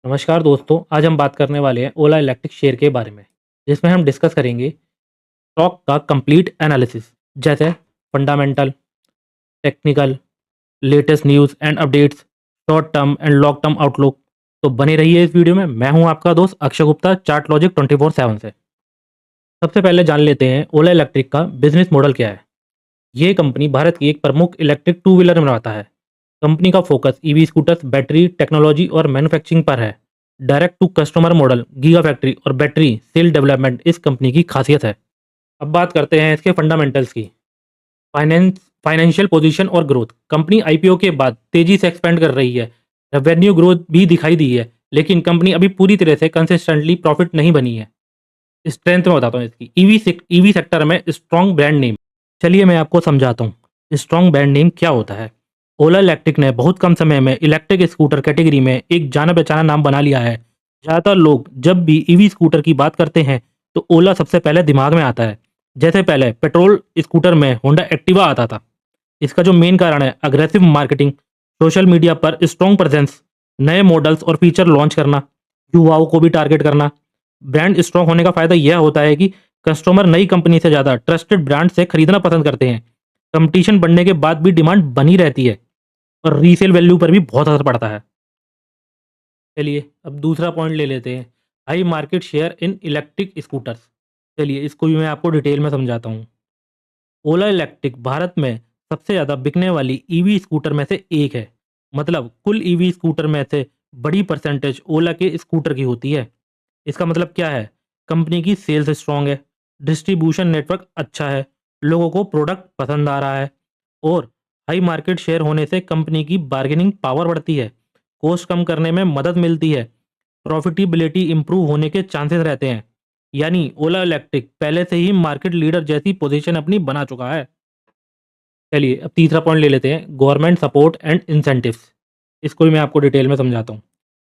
नमस्कार दोस्तों, आज हम बात करने वाले हैं ओला इलेक्ट्रिक शेयर के बारे में, जिसमें हम डिस्कस करेंगे स्टॉक का कंप्लीट एनालिसिस, जैसे fundamental, technical, latest news and updates, short term and long term outlook. तो बने रहिए इस वीडियो में। मैं हूं आपका दोस्त अक्षय गुप्ता, चार्ट लॉजिक 24/7 से। सबसे पहले जान लेते हैं ओला इलेक्ट्रिक का बिजनेस मॉडल क्या है। ये कंपनी भारत की एक प्रमुख इलेक्ट्रिक टू व्हीलर बनाता है। कंपनी का focus EV scooters, battery technology और मैन्युफैक्चरिंग पर है। Direct to customer model, giga factory और बैटरी सेल डेवलपमेंट इस कंपनी की खासियत है। अब बात करते हैं इसके फंडामेंटल्स की। फाइनेंशियल पोजीशन और ग्रोथ। कंपनी आईपीओ के बाद तेजी से एक्सपेंड कर रही है। रेवेन्यू ग्रोथ भी दिखाई दी है, लेकिन कंपनी अभी पूरी तरह से कंसिस्टेंटली प्रॉफिट नहीं बनी है। स्ट्रेंथ में बताता हूँ इसकी। ईवी सेक्टर में स्ट्रॉन्ग ब्रांड नेम। चलिए मैं आपको समझाता हूँ स्ट्रॉन्ग ब्रांड नेम क्या होता है। ओला इलेक्ट्रिक ने बहुत कम समय में इलेक्ट्रिक स्कूटर कैटेगरी में एक जाना पहचाना नाम बना लिया है। ज़्यादातर लोग जब भी ईवी स्कूटर की बात करते हैं तो ओला सबसे पहले दिमाग में आता है। जैसे पहले पेट्रोल स्कूटर में होंडा एक्टिवा आता था। इसका जो मेन कारण है अग्रेसिव मार्केटिंग, सोशल मीडिया पर स्ट्रॉन्ग प्रेजेंस, नए मॉडल्स और फीचर लॉन्च करना, युवाओं को भी टारगेट करना। ब्रांड स्ट्रॉन्ग होने का फायदा यह होता है कि कस्टमर नई कंपनी से ज़्यादा ट्रस्टेड ब्रांड से खरीदना पसंद करते हैं। कंपटीशन बढ़ने के बाद भी डिमांड बनी रहती है और रीसेल वैल्यू पर भी बहुत असर पड़ता है। चलिए अब दूसरा पॉइंट ले लेते हैं, high market share in electric scooters. चलिए इसको भी मैं आपको डिटेल में समझाता हूँ। ओला इलेक्ट्रिक भारत में सबसे ज़्यादा बिकने वाली ईवी स्कूटर में से एक है। मतलब कुल ईवी स्कूटर में से बड़ी परसेंटेज ओला के स्कूटर की होती है। इसका मतलब क्या है? कंपनी की सेल्स स्ट्रांग है, डिस्ट्रीब्यूशन नेटवर्क अच्छा है, लोगों को प्रोडक्ट पसंद आ रहा है और हाई मार्केट शेयर होने से कंपनी की बार्गेनिंग पावर बढ़ती है, कॉस्ट कम करने में मदद मिलती है, प्रॉफिटेबिलिटी इंप्रूव होने के चांसेस रहते हैं। यानी ओला इलेक्ट्रिक पहले से ही मार्केट लीडर जैसी पोजीशन अपनी बना चुका है। चलिए अब तीसरा पॉइंट ले लेते हैं, गवर्नमेंट सपोर्ट एंड इंसेंटिव्स। इसको भी मैं आपको डिटेल में समझाता हूँ।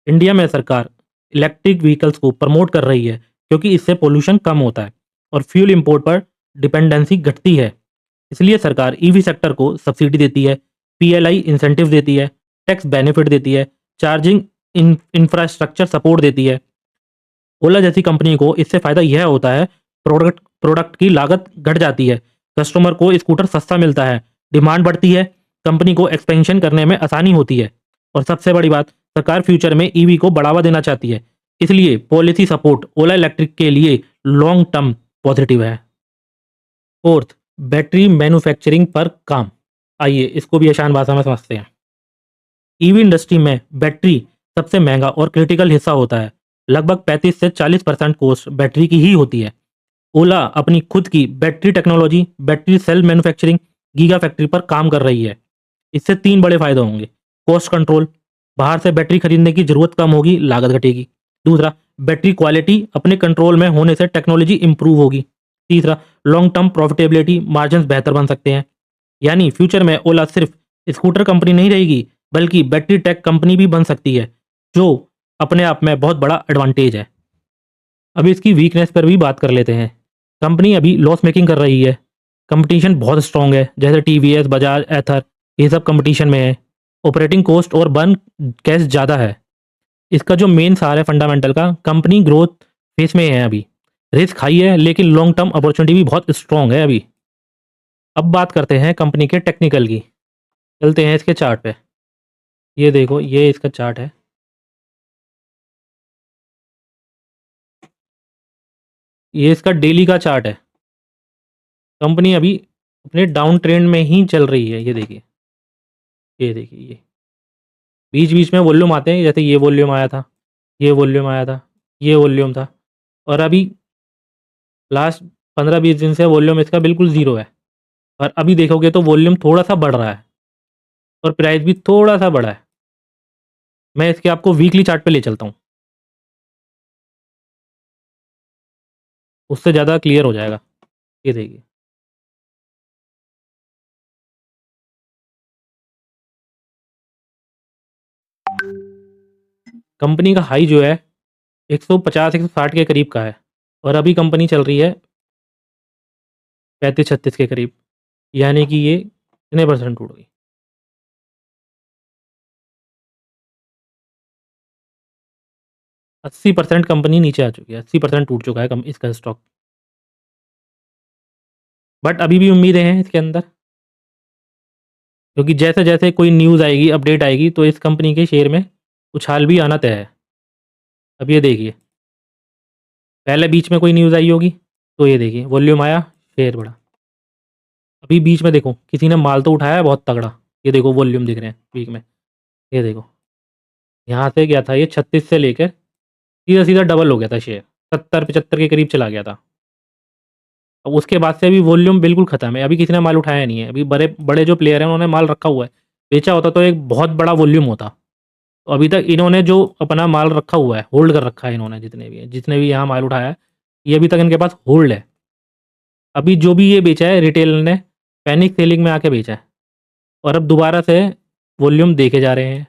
इंडिया में सरकार इलेक्ट्रिक व्हीकल्स को प्रमोट कर रही है क्योंकि इससे पोल्यूशन कम होता है और फ्यूल इंपोर्ट पर डिपेंडेंसी घटती है। इसलिए सरकार ईवी सेक्टर को सब्सिडी देती है, पीएलआई इंसेंटिव देती है, टैक्स बेनिफिट देती है, चार्जिंग इंफ्रास्ट्रक्चर सपोर्ट देती है। ओला जैसी कंपनी को इससे फायदा यह होता है, प्रोडक्ट प्रोडक्ट की लागत घट जाती है, कस्टमर को स्कूटर सस्ता मिलता है, डिमांड बढ़ती है, कंपनी को एक्सपेंशन करने में आसानी होती है और सबसे बड़ी बात, सरकार फ्यूचर में ईवी को बढ़ावा देना चाहती है। इसलिए पॉलिसी सपोर्ट ओला इलेक्ट्रिक के लिए लॉन्ग टर्म पॉजिटिव है। फोर्थ, बैटरी मैन्युफैक्चरिंग पर काम। आइए इसको भी आसान भाषा में समझते हैं। ईवी इंडस्ट्री में बैटरी सबसे महंगा और क्रिटिकल हिस्सा होता है। लगभग 35 से 40% कॉस्ट बैटरी की ही होती है। ओला अपनी खुद की battery technology, battery cell manufacturing, giga factory पर काम कर रही है। इससे तीन बड़े फायदे होंगे। कॉस्ट कंट्रोल, बाहर से बैटरी खरीदने की जरूरत कम होगी, लागत घटेगी। दूसरा, बैटरी क्वालिटी अपने कंट्रोल में होने से टेक्नोलॉजी इंप्रूव होगी। तीसरा, लॉन्ग टर्म प्रॉफिटेबिलिटी, मार्जिन बेहतर बन सकते हैं। यानी फ्यूचर में ओला सिर्फ स्कूटर कंपनी नहीं रहेगी, बल्कि बैटरी टेक कंपनी भी बन सकती है, जो अपने आप में बहुत बड़ा एडवांटेज है। अभी इसकी वीकनेस पर भी बात कर लेते हैं। कंपनी अभी लॉस मेकिंग कर रही है, कंपटीशन बहुत स्ट्रांग है, जैसे टीवीएस, बजाज, एथर, ये सब कंपटीशन में है। ऑपरेटिंग कॉस्ट और बर्न कैश ज़्यादा है। इसका जो मेन सार है फंडामेंटल का, कंपनी ग्रोथ फेस में है अभी, रिस्क हाई है लेकिन लॉन्ग टर्म अपॉर्चुनिटी भी बहुत स्ट्रांग है अभी। अब बात करते हैं कंपनी के टेक्निकल की। चलते हैं इसके चार्ट पे। ये देखो, ये इसका चार्ट है। ये इसका डेली का चार्ट है। कंपनी अभी अपने डाउन ट्रेंड में ही चल रही है। ये देखिए, ये देखिए, ये बीच बीच में वॉल्यूम आते हैं, जैसे ये वॉल्यूम आया था, ये वॉल्यूम आया था, ये वॉल्यूम था। और अभी लास्ट 15-20 दिन से वॉल्यूम इसका बिल्कुल ज़ीरो है। और अभी देखोगे तो वॉल्यूम थोड़ा सा बढ़ रहा है और प्राइस भी थोड़ा सा बढ़ा है। मैं इसके आपको वीकली चार्ट पे ले चलता हूँ, उससे ज़्यादा क्लियर हो जाएगा। ये देखिए, कंपनी का हाई जो है 150-160 के करीब का है और अभी कंपनी चल रही है 35-36 के करीब। यानी कि ये कितने परसेंट टूट गई। 80% कंपनी नीचे आ चुकी है, 80% टूट चुका है इसका स्टॉक। बट अभी भी उम्मीदें हैं इसके अंदर, क्योंकि जैसे-जैसे कोई न्यूज़ आएगी, अपडेट आएगी, तो इस कंपनी के शेयर में उछाल भी आना तय है। अब ये देखिए, पहले बीच में कोई न्यूज़ आई होगी, तो ये देखिए वॉल्यूम आया, शेयर बढ़ा। अभी बीच में देखो किसी ने माल तो उठाया है बहुत तगड़ा, ये देखो वॉल्यूम दिख रहे हैं बीच में, ये देखो। यहाँ से गया था ये 36 से लेकर सीधा-सीधा डबल हो गया था शेयर, 70-75 के करीब चला गया था। अब उसके बाद से अभी वॉल्यूम बिल्कुल ख़त्म है, अभी किसी ने माल उठाया नहीं है। अभी बड़े बड़े जो प्लेयर हैं उन्होंने माल रखा हुआ है, बेचा होता तो एक बहुत बड़ा वॉल्यूम होता। तो अभी तक इन्होंने जो अपना माल रखा हुआ है, होल्ड कर रखा है इन्होंने जितने भी हैं, जितने भी यहाँ माल उठाया है, ये अभी तक इनके पास होल्ड है। अभी जो भी ये बेचा है रिटेलर ने पैनिक सेलिंग में आके बेचा है और अब दोबारा से वॉल्यूम देखे जा रहे हैं।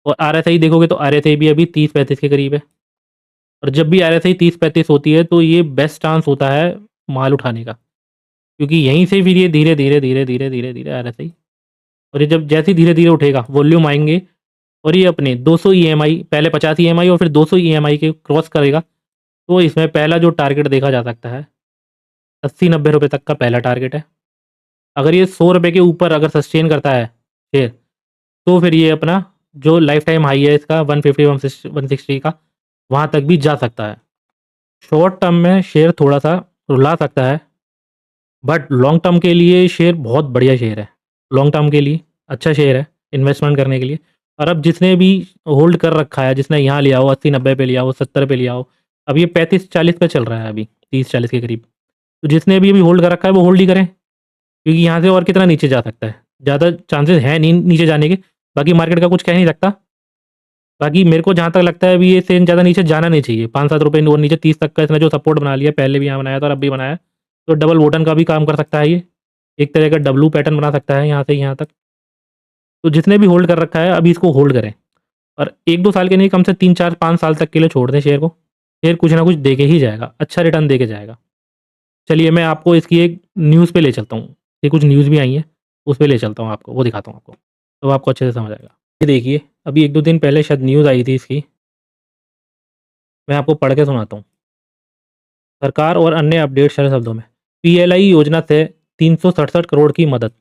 और आरएसआई देखोगे तो आरएसआई भी अभी 30-35 के करीब है। और जब भी आरएसआई 30-35 होती है तो ये बेस्ट चांस होता है माल उठाने का, क्योंकि यहीं से फिर ये धीरे-धीरे आरएसआई, और ये जब जैसे ही धीरे-धीरे उठेगा, वॉल्यूम आएँगे और ये अपने 200 ईएमआई, पहले 50 ईएमआई और फिर 200 ईएमआई के क्रॉस करेगा, तो इसमें पहला जो टारगेट देखा जा सकता है, 80-90 रुपए तक का पहला टारगेट है। अगर ये 100 रुपए के ऊपर अगर सस्टेन करता है शेयर, तो फिर ये अपना जो लाइफ टाइम हाई है इसका 150-160 का, वहाँ तक भी जा सकता है। शॉर्ट टर्म में शेयर थोड़ा-सा रुला सकता है, बट लॉन्ग टर्म के लिए शेयर बहुत बढ़िया शेयर है। लॉन्ग टर्म के लिए अच्छा शेयर है इन्वेस्टमेंट करने के लिए। और अब जिसने भी होल्ड कर रखा है, जिसने यहाँ लिया हो 80-90 पे लिया हो, 70 पे लिया हो, अब ये 35-40 पे चल रहा है अभी, 30-40 के करीब। तो जिसने भी अभी होल्ड कर रखा है वो होल्ड ही करें, क्योंकि यहाँ से और कितना नीचे जा सकता है। ज़्यादा चांसेस हैं नहीं नीचे जाने के, बाकी मार्केट का कुछ कह नहीं सकता। बाकी मेरे को जहाँ तक लगता है अभी ये इससे ज़्यादा नीचे जाना नहीं चाहिए। 5-7 रुपए और नीचे 30 तक का इसने जो सपोर्ट बना लिया, पहले भी यहाँ बनाया था और अब भी बनाया है, तो डबल बॉटम का भी काम कर सकता है ये। एक तरह का डब्लू पैटर्न बना सकता है यहाँ से यहाँ तक। तो जिसने भी होल्ड कर रखा है अभी इसको होल्ड करें, और 1-2 साल के नहीं, कम से 3-4-5 साल तक के लिए छोड़ दें शेयर को। शेयर कुछ ना कुछ दे के ही जाएगा, अच्छा रिटर्न दे के जाएगा। चलिए मैं आपको इसकी एक न्यूज़ पे ले चलता हूँ। ये कुछ न्यूज़ भी आई हैं, उस पे ले चलता हूँ आपको, वो दिखाता हूँ आपको, तो आपको अच्छे से समझ आएगा। ये देखिए, अभी 1-2 दिन पहले शायद न्यूज़ आई थी इसकी, मैं आपको पढ़ के सुनाता हूँ। सरकार और अन्य अपडेट सरल शब्दों में। पीएलआई योजना से 367 करोड़ की मदद।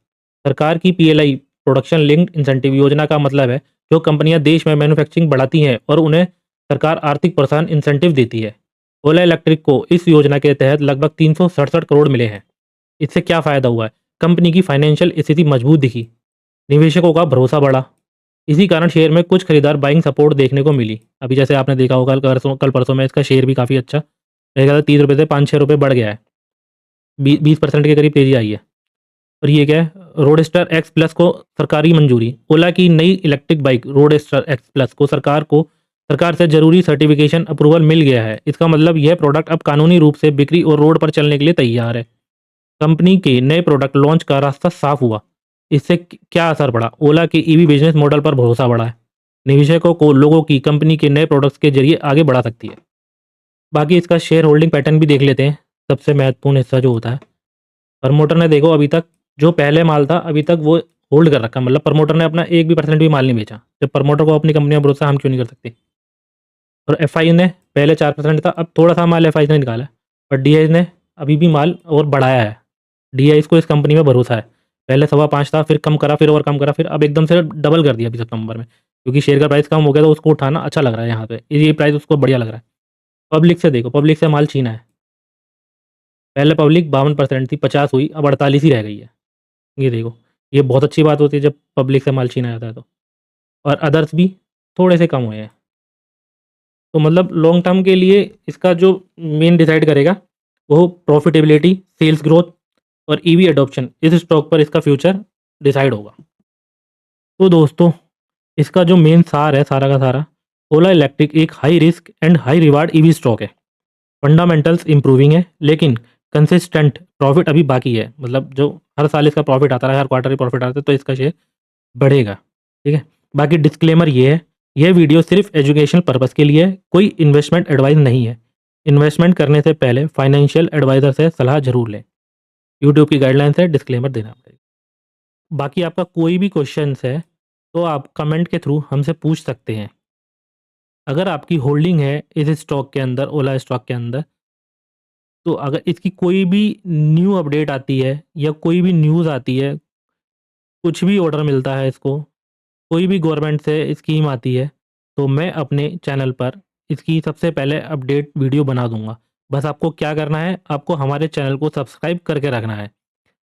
सरकार की पीएलआई प्रोडक्शन लिंक्ड इंसेंटिव योजना का मतलब है जो कंपनियां देश में मैन्युफैक्चरिंग बढ़ाती हैं और उन्हें सरकार आर्थिक प्रोत्साहन इंसेंटिव देती है। ओला इलेक्ट्रिक को इस योजना के तहत लगभग 367 करोड़ मिले हैं। इससे क्या फ़ायदा हुआ है? कंपनी की फाइनेंशियल स्थिति मजबूत दिखी, निवेशकों का भरोसा बढ़ा। इसी कारण शेयर में कुछ खरीदार बाइंग सपोर्ट देखने को मिली। अभी जैसे आपने देखा होगा कल परसों में इसका शेयर भी काफ़ी अच्छा, मेरे ख्याल से 30 रुपये से 5-6 रुपये बढ़ गया है। 20% के करीब तेज़ी आई है। और ये क्या है? रोडस्टर एक्स प्लस को सरकारी मंजूरी। ओला की नई electric bike roadster x plus को सरकार से जरूरी सर्टिफिकेशन अप्रूवल मिल गया है। इसका मतलब यह प्रोडक्ट अब कानूनी रूप से बिक्री और रोड पर चलने के लिए तैयार है। कंपनी के नए प्रोडक्ट लॉन्च का रास्ता साफ हुआ। इससे क्या असर पड़ा? ओला के ईवी बिजनेस मॉडल पर भरोसा बढ़ा है। निवेशकों को लोगों की कंपनी के नए प्रोडक्ट्स के जरिए आगे बढ़ा सकती है। बाकी इसका शेयर होल्डिंग पैटर्न भी देख लेते हैं। सबसे महत्वपूर्ण हिस्सा जो होता है, प्रमोटर ने देखो अभी तक जो पहले माल था अभी तक वो होल्ड कर रखा, मतलब प्रमोटर ने अपना 1 भी परसेंट भी माल नहीं बेचा। जब प्रमोटर को अपनी कंपनी में भरोसा, हम क्यों नहीं कर सकते? और एफआई ने पहले 4% था, अब थोड़ा सा माल एफआई ने निकाला है, और डीआई ने अभी भी माल और बढ़ाया है। डीआई को इस कंपनी में भरोसा है। पहले 5.25 था, फिर कम करा, फिर और कम करा, फिर अब एकदम से डबल कर दिया अभी सितंबर में, क्योंकि शेयर का प्राइस कम हो गया तो उसको उठाना अच्छा लग रहा है। यहाँ पे ये प्राइस उसको बढ़िया लग रहा है। पब्लिक से देखो, पब्लिक से माल छीना है। पहले पब्लिक 52% थी, 50 हुई, अब 48 ही रह गई है। ये देखो, ये बहुत अच्छी बात होती है जब पब्लिक से माल छीना जाता है तो। और अदर्स भी थोड़े से कम हुए हैं। तो मतलब लॉन्ग टर्म के लिए इसका जो मेन डिसाइड करेगा वो प्रॉफिटेबिलिटी, सेल्स ग्रोथ और ईवी अडॉप्शन, इस स्टॉक पर इसका फ्यूचर डिसाइड होगा। तो दोस्तों, इसका जो मेन सार है सारा का सारा, ओला इलेक्ट्रिक एक high risk and high reward EV stock है। फंडामेंटल्स इंप्रूविंग है, लेकिन कंसिस्टेंट प्रॉफिट अभी बाकी है। मतलब जो हर साल इसका प्रॉफिट आता रहा है, हर क्वार्टर ही प्रॉफिट आता है, तो इसका शेयर बढ़ेगा। ठीक है। बाकी डिस्क्लेमर ये है, यह वीडियो सिर्फ एजुकेशनल पर्पस के लिए है, कोई इन्वेस्टमेंट एडवाइस नहीं है। इन्वेस्टमेंट करने से पहले फाइनेंशियल एडवाइजर से सलाह जरूर लें। यूट्यूब की गाइडलाइन से डिस्क्लेमर देना पड़ेगा। बाकी आपका कोई भी क्वेश्चन है तो आप कमेंट के थ्रू हमसे पूछ सकते हैं। अगर आपकी होल्डिंग है इस स्टॉक के अंदर, ओला स्टॉक के अंदर, तो अगर इसकी कोई भी न्यू अपडेट आती है या कोई भी न्यूज़ आती है, कुछ भी ऑर्डर मिलता है इसको, कोई भी गवर्नमेंट से स्कीम आती है, तो मैं अपने चैनल पर इसकी सबसे पहले अपडेट वीडियो बना दूँगा। बस आपको क्या करना है, आपको हमारे चैनल को सब्सक्राइब करके रखना है,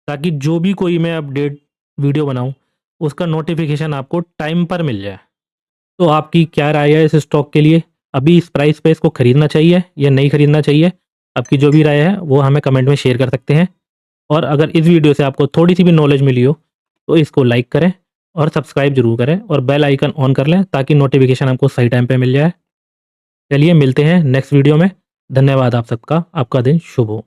ताकि जो भी कोई मैं अपडेट वीडियो बनाऊँ, उसका नोटिफ़िकेशन आपको टाइम पर मिल जाए। तो आपकी क्या राय है इस स्टॉक के लिए? अभी इस प्राइस पे इसको खरीदना चाहिए या नहीं खरीदना चाहिए? आपकी जो भी राय है वो हमें कमेंट में शेयर कर सकते हैं। और अगर इस वीडियो से आपको थोड़ी-सी भी नॉलेज मिली हो, तो इसको लाइक करें और सब्सक्राइब ज़रूर करें और बेल आइकन ऑन कर लें, ताकि नोटिफ़िकेशन आपको सही टाइम पे मिल जाए। चलिए मिलते हैं नेक्स्ट वीडियो में। धन्यवाद आप सबका। आपका दिन शुभ हो।